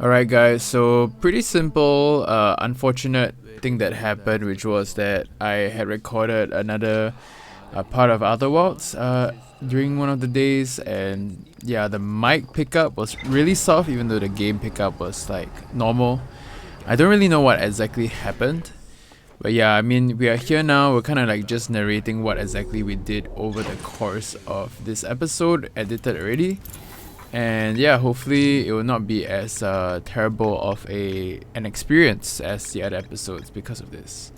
Alright guys, so pretty simple, unfortunate thing that happened, which was that I had recorded another part of Outer Worlds during one of the days, and yeah, the mic pickup was really soft even though the game pickup was like normal. I don't really know what exactly happened, but yeah, I mean, we are here now, we're kind of like just narrating what exactly we did over the course of this episode, edited already. And yeah, hopefully it will not be as terrible of an experience as the other episodes because of this.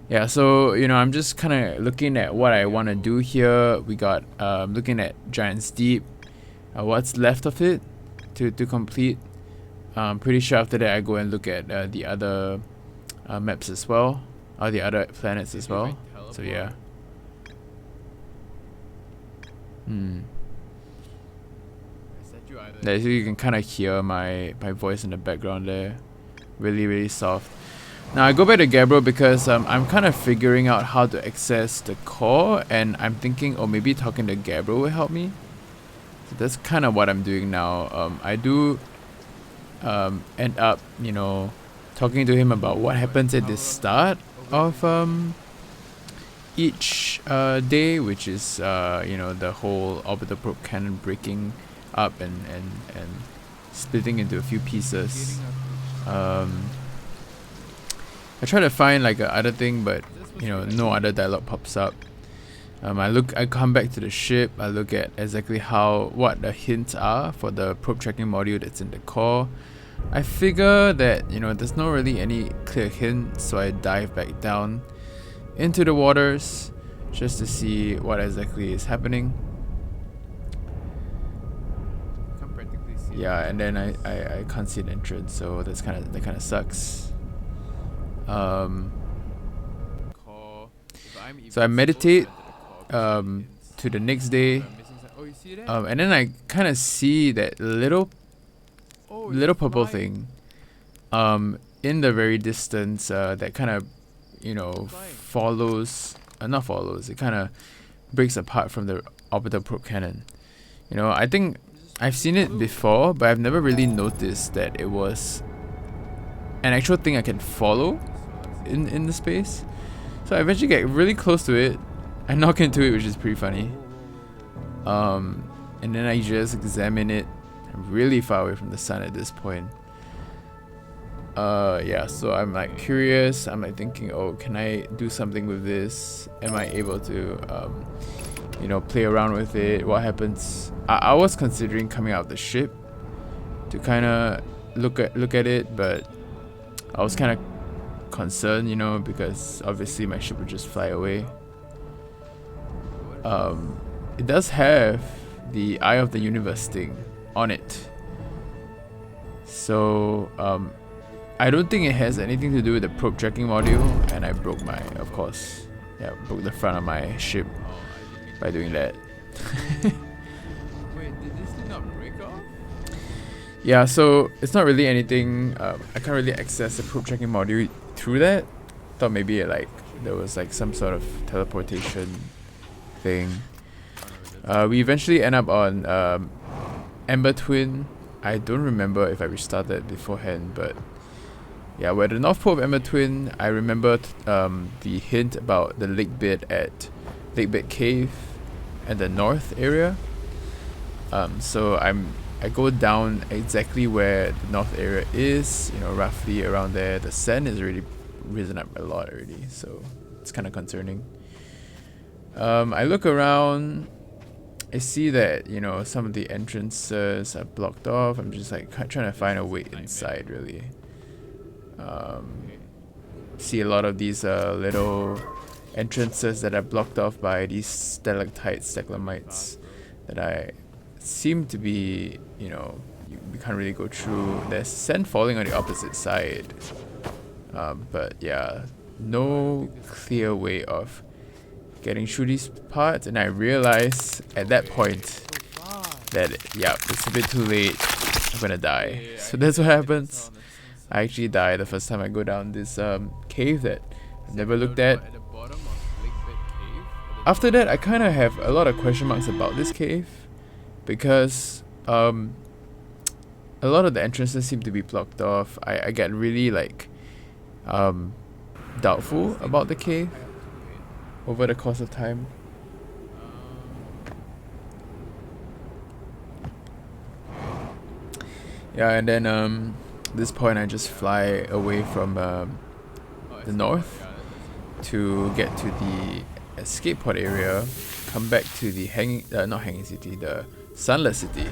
Yeah, so I'm just kind of looking at what I want to do here. We got looking at Giant's Deep, what's left of it to complete. I'm pretty sure after that I go and look at the other maps as well, or the other planets as well. So yeah. Yeah, so you can kind of hear my voice in the background there, really soft. Now I go back to Gabriel because I'm kind of figuring out how to access the core, and I'm thinking, oh, maybe talking to Gabriel will help me. So that's kind of what I'm doing now. I do end up, talking to him about what happens at the start of each day, which is the whole orbital probe cannon breaking up and splitting into a few pieces. I try to find like a other thing, but no other dialogue pops up. I come back to the ship. I look at exactly what the hints are for the probe tracking module that's in the core. I figure that there's not really any clear hint, so I dive back down into the waters just to see what exactly is happening. Yeah, and then I can't see an entrance, so that kind of sucks. So I meditate to the next day, and then I kind of see that little purple thing in the very distance that kind of follows, not follows, it kind of breaks apart from the orbital probe cannon. I think I've seen it before, but I've never really noticed that it was an actual thing I can follow in the space. So I eventually get really close to it. I knock into it, which is pretty funny. And then I just examine it. I'm really far away from the sun at this point. Yeah, so I'm like curious. I'm like thinking, oh, can I do something with this? Am I able to play around with it? What happens? I was considering coming out of the ship to kind of look at it, but I was kind of concerned, because obviously my ship would just fly away. It does have the Eye of the Universe thing on it, so I don't think it has anything to do with the probe tracking module, and I broke the front of my ship by doing that. Wait, did this thing not break off? Yeah, so it's not really anything. I can't really access the probe tracking module through that. Thought maybe there was like some sort of teleportation thing. We eventually end up on Ember Twin. I don't remember if I restarted beforehand, but yeah, we're at the North Pole of Ember Twin. I remembered the hint about the lake bed at Lake Bed Cave and the north area. So I go down exactly where the north area is, roughly around there. The sand is already risen up a lot already, so it's kind of concerning. I look around. I see that some of the entrances are blocked off. I'm just like trying to find a way inside, really. See a lot of these little entrances that are blocked off by these stalactites, stalagmites that I seem to be, we can't really go through. There's sand falling on the opposite side, but yeah, no clear way of getting through these parts. And I realize at that point that it's a bit too late. I'm gonna die. So that's what happens. I actually die the first time I go down this cave that I've never looked at. After that, I kind of have a lot of question marks about this cave, because a lot of the entrances seem to be blocked off. I get really like doubtful about the cave over the course of time. Yeah, and then this point I just fly away from the north to get to the escape pod area, come back to the not hanging city, the sunless city.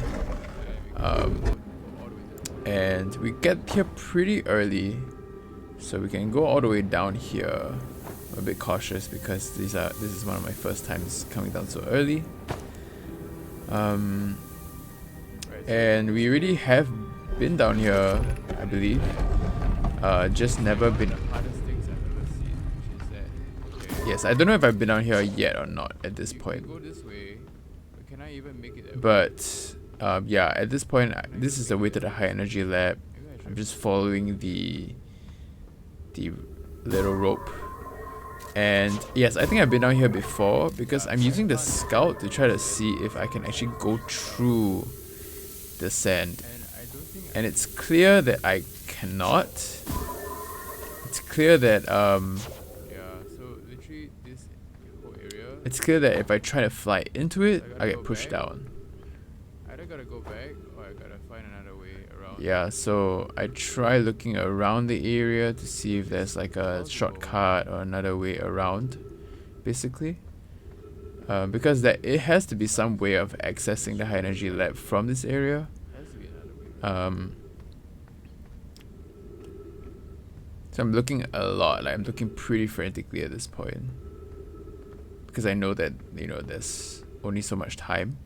And we get here pretty early, so we can go all the way down here. I'm a bit cautious because this is one of my first times coming down so early. And we already have been down here, I believe. Just never been. Yes, I don't know if I've been down here yet or not at this point. But yeah, at this point, this is the way to the high energy lab. I'm just following the little rope. And yes, I think I've been down here before because I'm using the scout to try to see if I can actually go through the sand. And it's clear that I cannot. It's clear that it's clear that if I try to fly into it, I get pushed down. Either gotta go back or I gotta find another way around. Yeah, so I try looking around the area to see if there's like a shortcut or another way around, basically. Because it has to be some way of accessing the high energy lab from this area. So I'm looking a lot, like I'm looking pretty frantically at this point. Because I know that, you know, there's only so much time.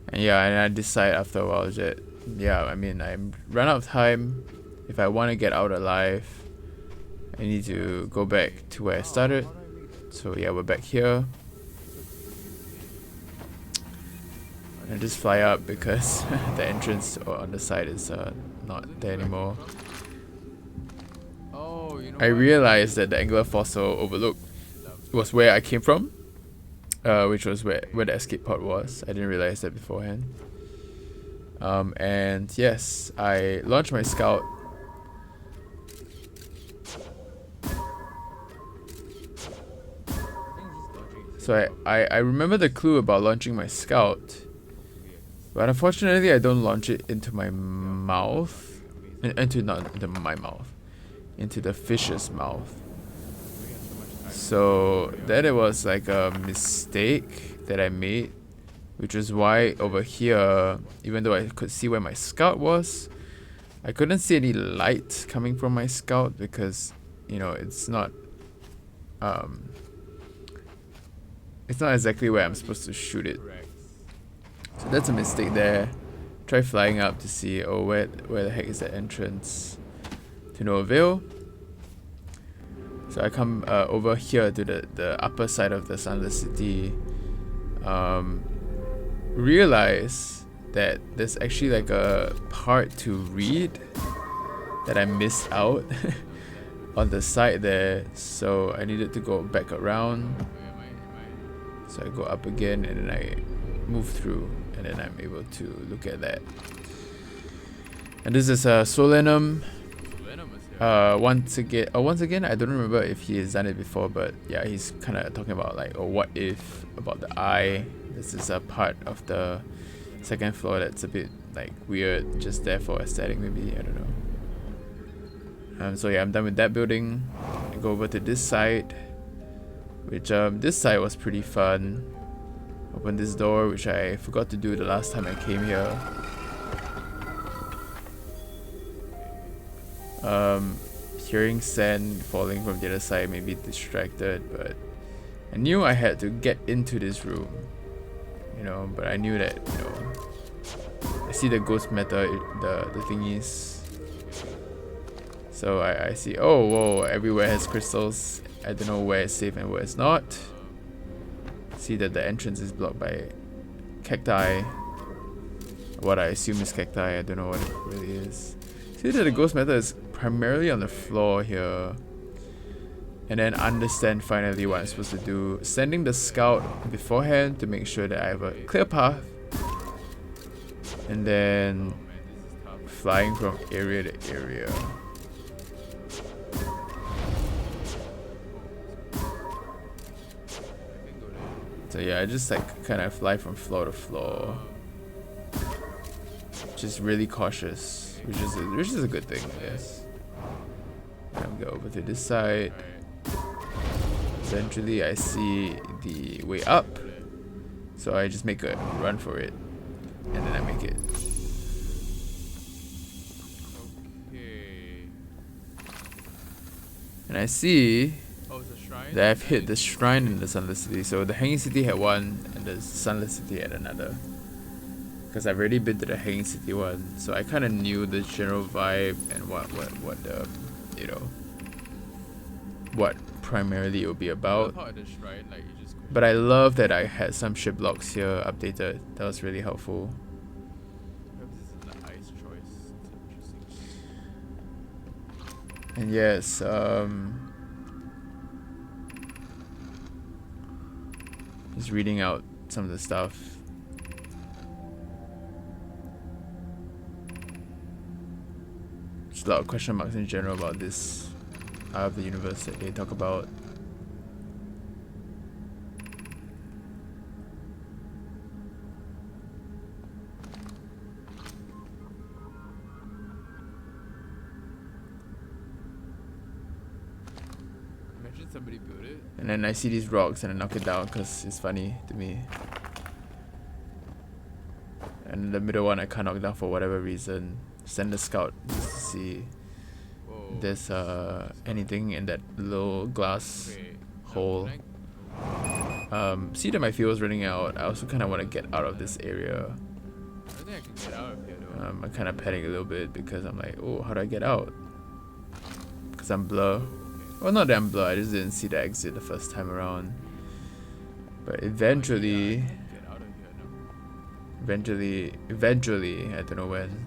And yeah, and I decide after a while that, yeah, I mean, I'm run out of time. If I want to get out alive, I need to go back to where I started. So yeah, we're back here. And just fly up because the entrance on the side is not there anymore. I realized that the angular fossil overlook was where I came from. Which was where the escape pod was. I didn't realize that beforehand. And yes, I launched my scout. So I remember the clue about launching my scout, but unfortunately I don't launch it into my mouth, into my mouth, into the fish's mouth. So that it was like a mistake that I made, which is why over here, even though I could see where my scout was, I couldn't see any light coming from my scout because, you know, it's not exactly where I'm supposed to shoot it. So that's a mistake there. Try flying up to see, oh, where the heck is the entrance? To no avail. So I come over here to the upper side of the sunless city. Realize that there's actually like a part to read that I missed out on the side there. So I needed to go back around. So I go up again and then I move through and then I'm able to look at that. And this is a Solenum. Once again, I don't remember if he has done it before, but yeah, he's kind of talking about like, oh, what if about the eye. This is a part of the second floor that's a bit like weird, just there for aesthetic maybe, I don't know. So yeah, I'm done with that building. I go over to this side, which this side was pretty fun. Open this door, which I forgot to do the last time I came here. Hearing sand falling from the other side made me distracted, but I knew I had to get into this room, you know, but I knew that, you know, I see the ghost metal, the thingies. So I see, oh, whoa, everywhere has crystals. I don't know where it's safe and where it's not. See that the entrance is blocked by cacti. what I assume is cacti. I don't know what it really is. See that the ghost method is primarily on the floor here. And then understand finally what I'm supposed to do. Sending the scout beforehand to make sure that I have a clear path. And then flying from area to area. So yeah, I just like kind of fly from floor to floor. Just really cautious, which is a good thing, I guess. I'm go over to this side. Eventually I see the way up, so I just make a run for it, and then I make it. And I see that I've hit the shrine in the Sunless City. So the Hanging City had one, and the Sunless City had another. Because I've already been to the Hanging City one, so I kind of knew the general vibe and what you know, what primarily it would be about. But I love that I had some ship logs here updated. That was really helpful. And yes, just reading out some of the stuff. There's a lot of question marks in general about this out of the universe that they talk about. Imagine somebody built it. And then I see these rocks and I knock it down because it's funny to me. And the middle one I can't knock down for whatever reason. Send the scout just to see if there's anything in that little glass hole. See that my fuel is running out. I also kind of want to get out of this area. I don't think I can get out of here though. I'm kind of panicking a little bit because I'm like, oh, how do I get out? Because I'm blur. Well, not that I'm blur, I just didn't see the exit the first time around. But eventually, I don't know when.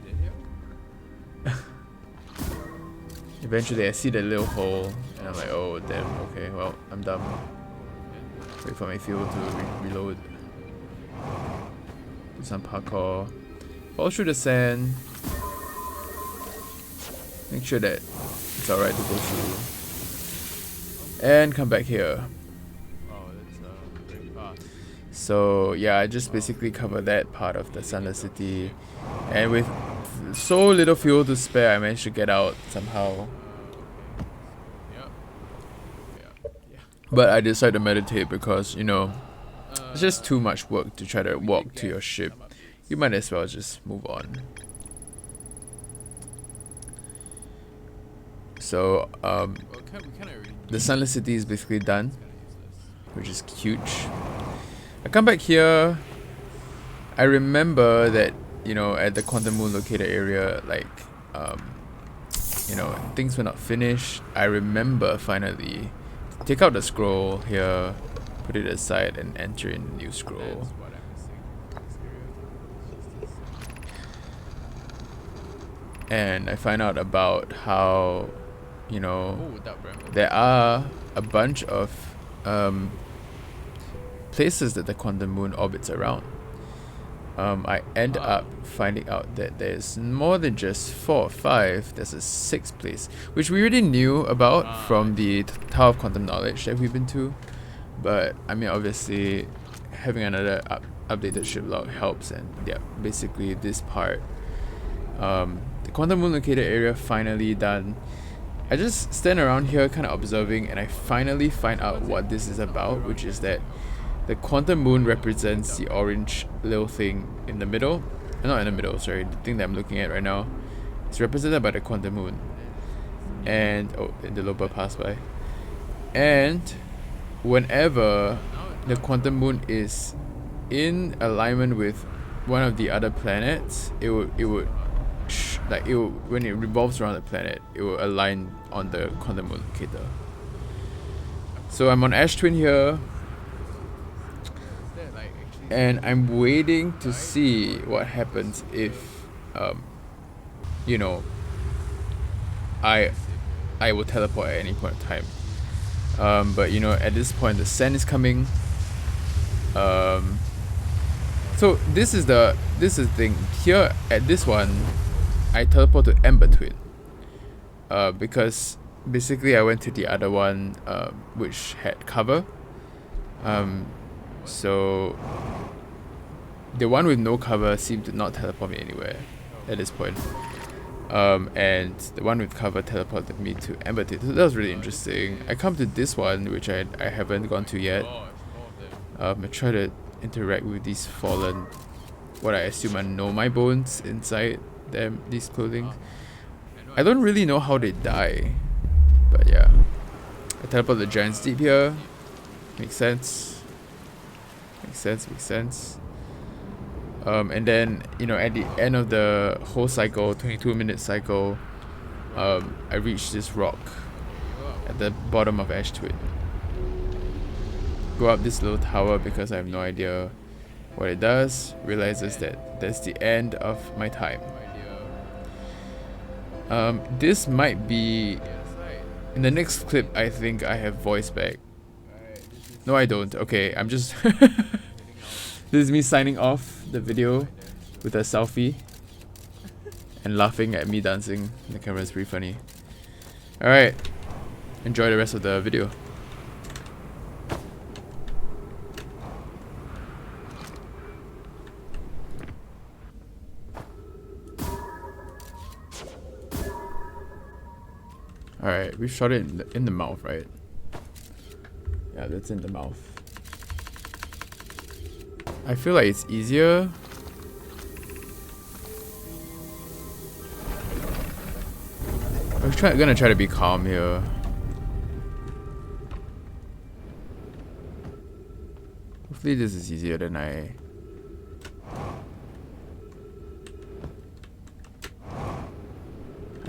Eventually I see that little hole and I'm like, oh damn, okay, well, I'm done. Wait for my fuel to reload. Do some parkour. Fall through the sand. Make sure that it's alright to go through. And come back here. So yeah, I just basically cover that part of the Sunless City. And with so little fuel to spare, I managed to get out somehow. But I decided to meditate because, you know, it's just too much work to try to walk to your ship. You might as well just move on. So, the Sunless City is basically done, which is huge. I come back here. I remember that, you know, at the Quantum Moon locator area, like, you know, things were not finished. I remember finally take out the scroll here, put it aside, and enter in the new scroll. And I find out about how, you know, there are a bunch of places that the Quantum Moon orbits around. I end up finding out that there's more than just 4 or 5. There's a 6th place, which we already knew about from the Tower of Quantum Knowledge that we've been to. But I mean, obviously, having another updated ship log helps. And yeah, basically this part, the Quantum Moon locator area finally done. I just stand around here, kind of observing, and I finally find out what this is about, which is that the Quantum Moon represents the orange little thing in the middle. Not in the middle, sorry. The thing that I'm looking at right now. It's represented by the Quantum Moon. And, oh, the Loba passed by. And whenever the Quantum Moon is in alignment with one of the other planets, when it revolves around the planet, it will align on the Quantum Moon locator. So I'm on Ash Twin here. and I'm waiting to see what happens if, you know, I will teleport at any point of time. But you know, at this point, the sand is coming. So this is the thing here. At this one, I teleport to Ember Twin. Because basically I went to the other one, which had cover. So the one with no cover seemed to not teleport me anywhere at this point. And the one with cover teleported me to Ember Twin. So that was really interesting. I come to this one, which I haven't gone to yet. I try to interact with these fallen, what I assume are Nomai bones inside them, these clothing. I don't really know how they die, but yeah. I teleport the Giant's Deep here. Makes sense. Makes sense. And then, you know, at the end of the whole cycle, 22-minute cycle, I reach this rock at the bottom of Ash Twin. Go up this little tower because I have no idea what it does. Realizes that that's the end of my time. This might be... In the next clip, I think I have voice back. No, I don't. Okay, I'm just... This is me signing off the video with a selfie and laughing at me dancing. The camera is pretty funny. Alright, enjoy the rest of the video. Alright, we shot it in the mouth, right? Yeah, that's in the mouth. I feel like it's easier. I'm gonna try to be calm here. Hopefully this is easier than I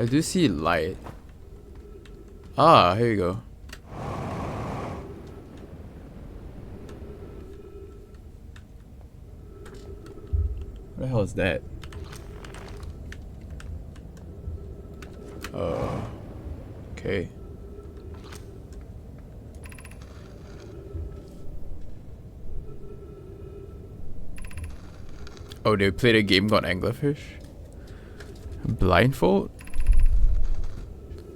do see light. Ah, here you go. What the hell is that? Okay. Oh, they played a game called Anglerfish? Blindfold?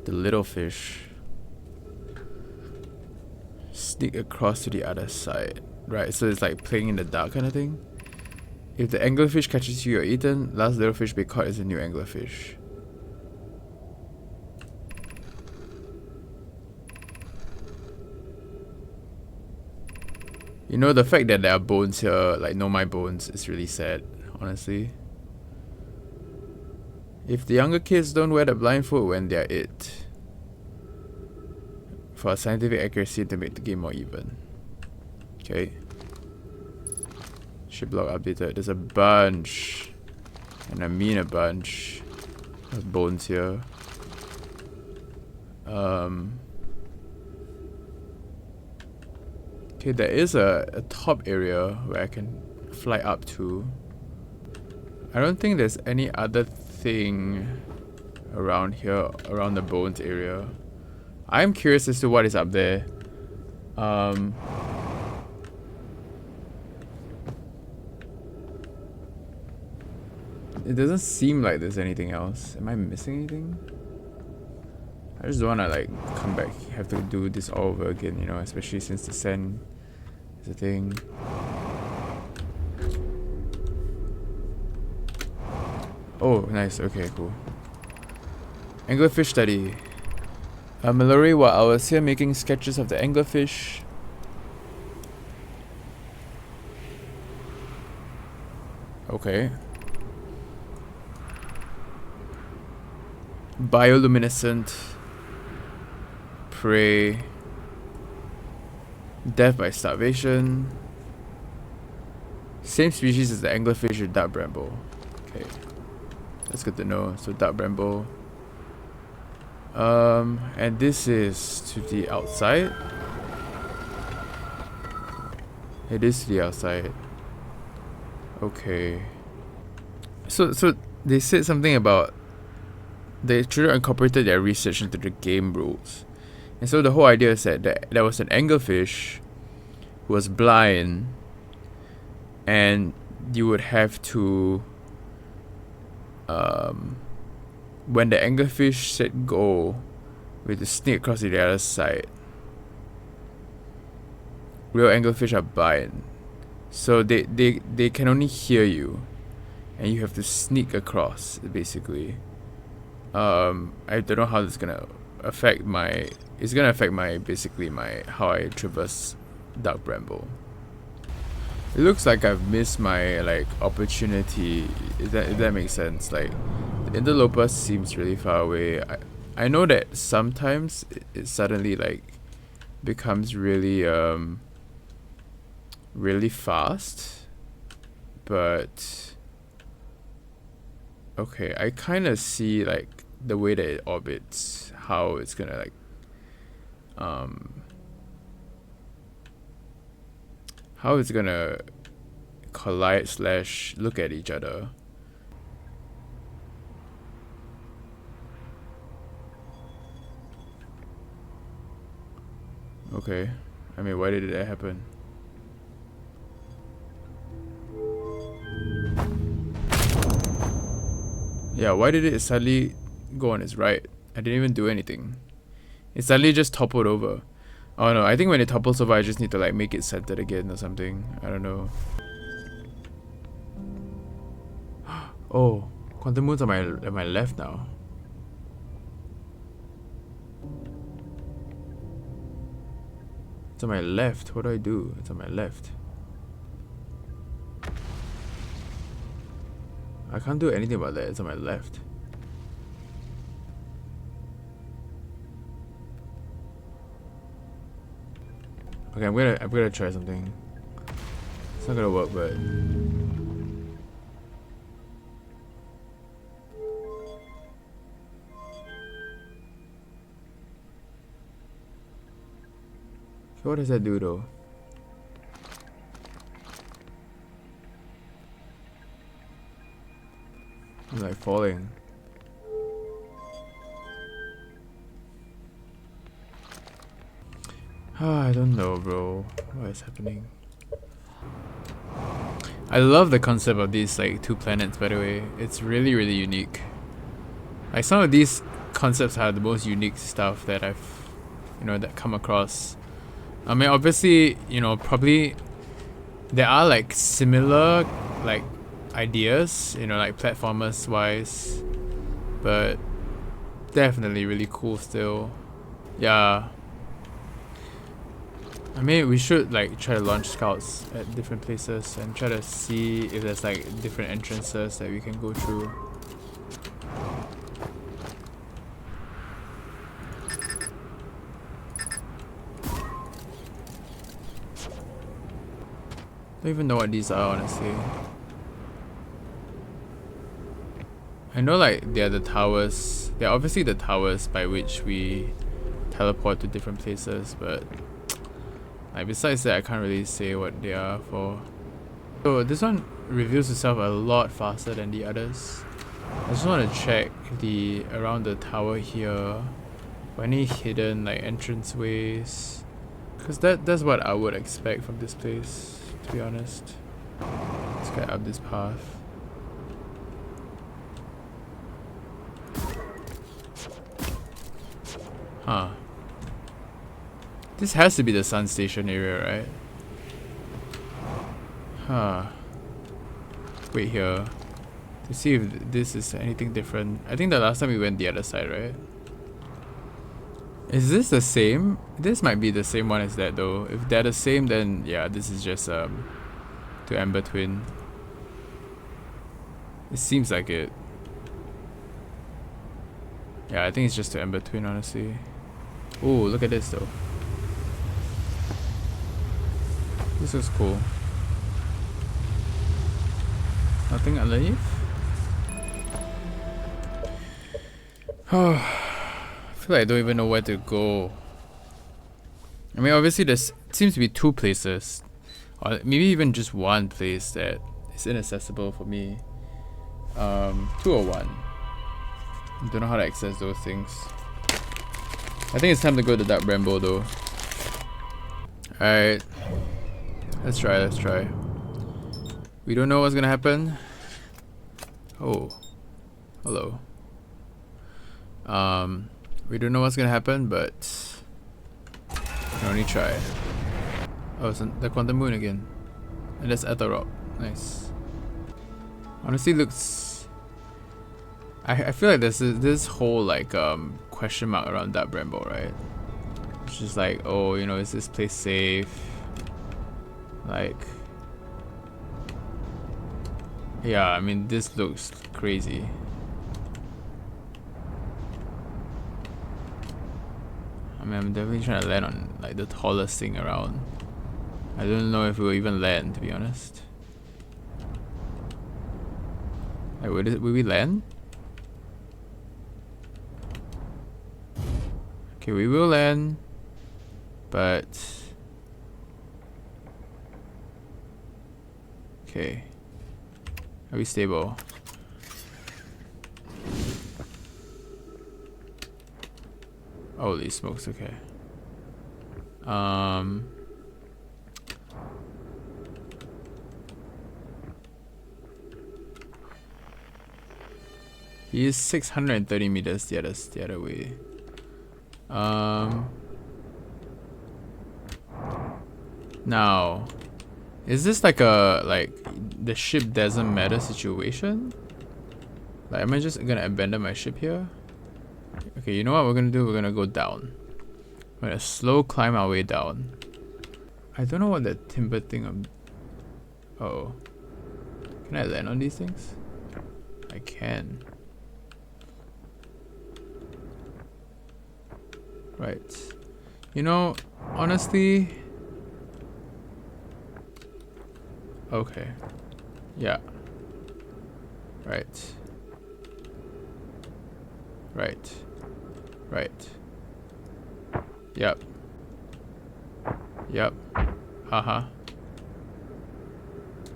The little fish. Sneak across to the other side. Right, so it's like playing in the dark kind of thing. If the anglerfish catches you, you're eaten. Last little fish be caught is a new anglerfish. You know, the fact that there are bones here, like Nomai bones, is really sad, honestly. If the younger kids don't wear the blindfold when they're it. For scientific accuracy to make the game more even. Okay. Ship log updated. There's a bunch, and I mean a bunch, of bones here. Okay, there is a top area where I can fly up to. I don't think there's any other thing around here, around the bones area. I'm curious as to what is up there. It doesn't seem like there's anything else. Am I missing anything? I just don't wanna like come back, have to do this all over again, you know, especially since the sand is a thing. Oh, nice. Okay, cool. Anglerfish study. Mallory, while I was here making sketches of the anglerfish. Okay. Bioluminescent. Prey. Death by starvation. Same species as the anglerfish or dark bramble. Okay. That's good to know. So dark bramble. And this is to the outside. It is to the outside. Okay. So they said something about they should have incorporated their research into the game rules. And so the whole idea is that there was an anglerfish who was blind, and you would have to when the anglerfish said go, we had to sneak across to the other side. Real anglerfish are blind, so they can only hear you, and you have to sneak across basically. I don't know how this is gonna affect my. It's gonna affect my basically my how I traverse dark bramble. It looks like I've missed my like opportunity. If that makes sense. Like the interloper seems really far away. I know that sometimes it suddenly like becomes really really fast, but okay, I kind of see like the way that it orbits, how it's gonna like how it's gonna collide slash look at each other. Okay, I mean, why did that happen? Yeah, why did it suddenly go on its right? I didn't even do anything. It suddenly just toppled over. Oh no, I think when it topples over I just need to like make it centered again or something. I don't know. Oh, quantum moon's on my left now. It's on my left. What do I do? It's on my left. I can't do anything about that. It's on my left. Okay, I'm gonna try something. It's not gonna work, but what does that do though? I'm like falling. I don't know, bro. What is happening? I love the concept of these like two planets, by the way. It's really, really unique. Like some of these concepts are the most unique stuff that I've, that come across. I mean, obviously, probably there are like similar like ideas, like platformers wise, but definitely really cool still. Yeah. I mean, we should like try to launch scouts at different places and try to see if there's like different entrances that we can go through. Don't even know what these are, honestly. I know like they're the towers. They're obviously the towers by which we teleport to different places, but like besides that, I can't really say what they are for. So this one reveals itself a lot faster than the others. I just want to check around the tower here for any hidden like entrance ways, because that's what I would expect from this place, to be honest. Let's get up this path. Huh. This has to be the sun station area, right? Huh. Wait here. To see if this is anything different. I think the last time we went the other side, right? Is this the same? This might be the same one as that though. If they're the same, then yeah, this is just to Ember Twin. It seems like it. Yeah, I think it's just to Ember Twin, honestly. Oh, look at this though. This is cool. Nothing underneath? Oh, I feel like I don't even know where to go. I mean, obviously there seems to be two places, or maybe even just one place that is it's inaccessible for me. 201. Don't know how to access those things. I think it's time to go to that bramble though. Alright. Let's try. We don't know what's gonna happen. Oh. Hello. We don't know what's gonna happen, but we can only try. Oh, it's the quantum moon again. And that's Ether Rock. Nice. Honestly looks... I feel like there's this whole like question mark around that bramble, right? It's just like, oh, you know, is this place safe? Like, yeah, I mean, this looks crazy. I mean, I'm definitely trying to land on like the tallest thing around. I don't know if we'll even land, to be honest. Like, will we land? Okay, we will land, but okay. Are we stable? Holy smokes, okay. He is 630 meters the other way. Now, is this like a the ship doesn't matter situation? Like, am I just gonna abandon my ship here? Okay, you know what we're gonna do? We're gonna go down. We're gonna slow climb our way down. I don't know what that timber thing. Oh, can I land on these things? I can. Right. You know, honestly. Okay. Yeah. Right. Right. Right. Yep. Yep. Uh-huh.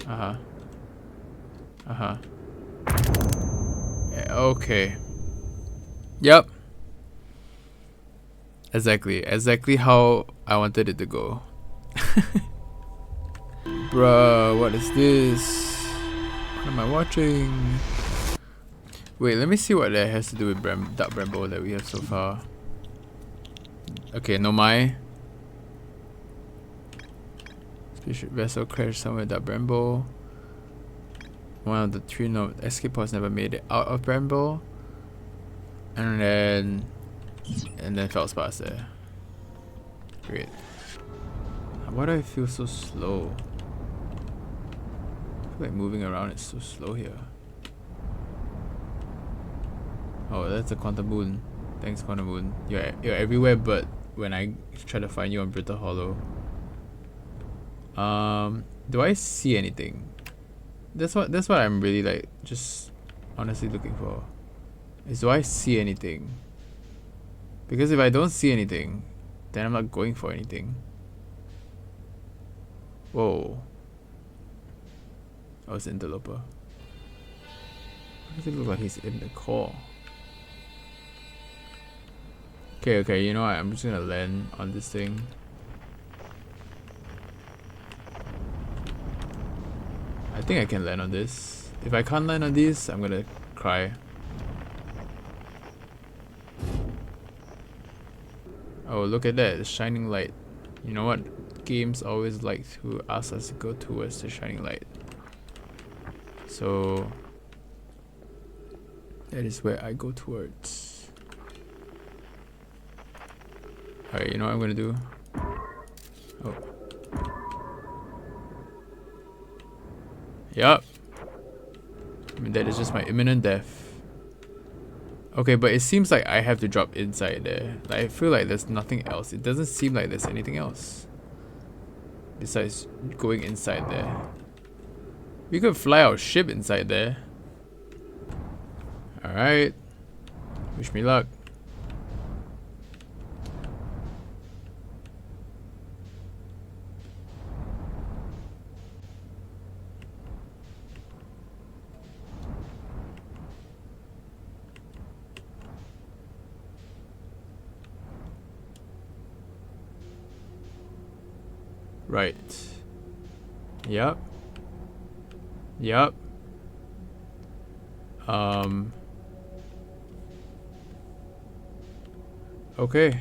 Uh-huh. Uh-huh. Yeah, okay. Yep. Exactly how I wanted it to go. Bruh, what is this? What am I watching? Wait, let me see what that has to do with that bramble that we have so far. Okay, no my. Spaceship vessel crashed somewhere with that bramble. One of the 3 escape pods never made it out of bramble. And then feldspars there. Great. Why do I feel so slow? I feel like moving around is so slow here. Oh, that's a quantum moon. Thanks, quantum moon. You're everywhere but when I try to find you on Brittle Hollow. Do I see anything? That's what I'm really like just honestly looking for. Is do I see anything? Because if I don't see anything, then I'm not going for anything. Whoa. Oh, it's an interloper. Why does it look like he's in the core? Okay, you know what? I'm just gonna land on this thing. I think I can land on this. If I can't land on this, I'm gonna cry. Oh, look at that, the shining light. You know what? Games always like to ask us to go towards the shining light. So that is where I go towards. Alright, you know what I'm gonna do? Oh. Yup. I mean, that is just my imminent death. Okay, but it seems like I have to drop inside there. Like, I feel like there's nothing else. It doesn't seem like there's anything else besides going inside there. We could fly our ship inside there. Alright. Wish me luck. Right. Yep. Yep. Okay.